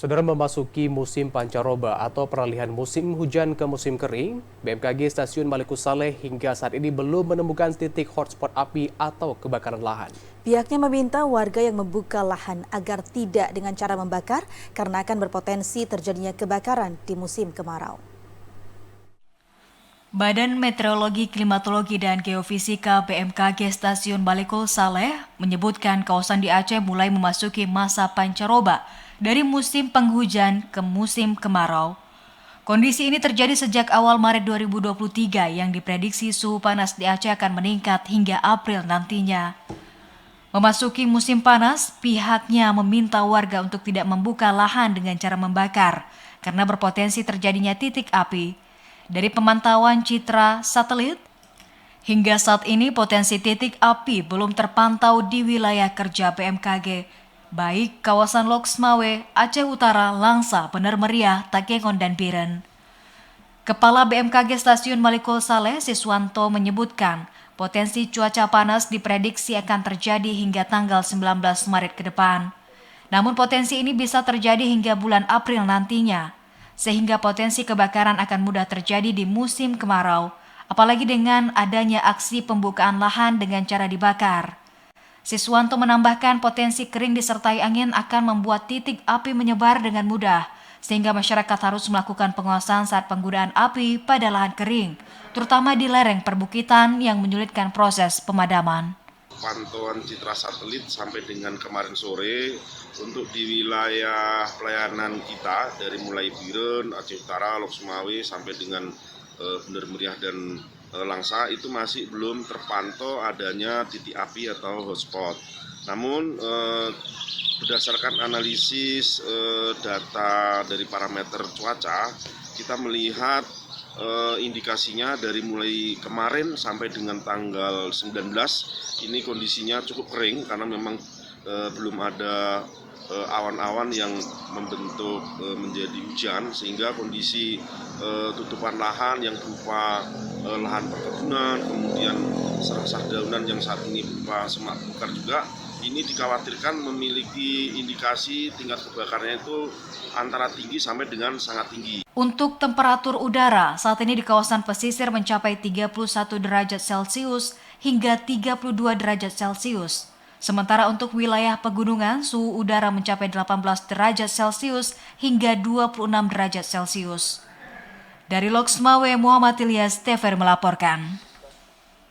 Saudara, memasuki musim pancaroba atau peralihan musim hujan ke musim kering, BMKG Stasiun Balikussaleh hingga saat ini belum menemukan titik hotspot api atau kebakaran lahan. Pihaknya meminta warga yang membuka lahan agar tidak dengan cara membakar karena akan berpotensi terjadinya kebakaran di musim kemarau. Badan Meteorologi, Klimatologi, dan Geofisika BMKG Stasiun Balikussaleh menyebutkan kawasan di Aceh mulai memasuki masa pancaroba dari musim penghujan ke musim kemarau. Kondisi ini terjadi sejak awal Maret 2023 yang diprediksi suhu panas di Aceh akan meningkat hingga April nantinya. Memasuki musim panas, pihaknya meminta warga untuk tidak membuka lahan dengan cara membakar karena berpotensi terjadinya titik api. Dari pemantauan citra satelit, hingga saat ini potensi titik api belum terpantau di wilayah kerja BMKG, baik kawasan Loksmawe, Aceh Utara, Langsa, Bener Meriah, Takengon, dan Biren. Kepala BMKG Stasiun Balikussaleh, Siswanto, menyebutkan potensi cuaca panas diprediksi akan terjadi hingga tanggal 19 Maret ke depan. Namun potensi ini bisa terjadi hingga bulan April nantinya, sehingga potensi kebakaran akan mudah terjadi di musim kemarau, apalagi dengan adanya aksi pembukaan lahan dengan cara dibakar. Siswanto menambahkan potensi kering disertai angin akan membuat titik api menyebar dengan mudah, sehingga masyarakat harus melakukan pengawasan saat penggunaan api pada lahan kering, terutama di lereng perbukitan yang menyulitkan proses pemadaman. Pantauan citra satelit sampai dengan kemarin sore untuk di wilayah pelayanan kita dari mulai Biren, Aceh Utara, Loksmawe sampai dengan Bener Meriah dan Langsa itu masih belum terpantau adanya titik api atau hotspot. Namun berdasarkan analisis data dari parameter cuaca, kita melihat indikasinya dari mulai kemarin sampai dengan tanggal 19 ini kondisinya cukup kering karena memang belum ada awan-awan yang membentuk menjadi hujan, sehingga kondisi tutupan lahan yang berupa lahan perkebunan, kemudian serah-serah daunan yang saat ini berupa semak belukar juga, ini dikhawatirkan memiliki indikasi tingkat kebakarannya itu antara tinggi sampai dengan sangat tinggi. Untuk temperatur udara, saat ini di kawasan pesisir mencapai 31 derajat Celcius hingga 32 derajat Celcius. Sementara untuk wilayah pegunungan, suhu udara mencapai 18 derajat Celcius hingga 26 derajat Celcius. Dari Loksmawe, Muhammad Ilyas, TVRI melaporkan.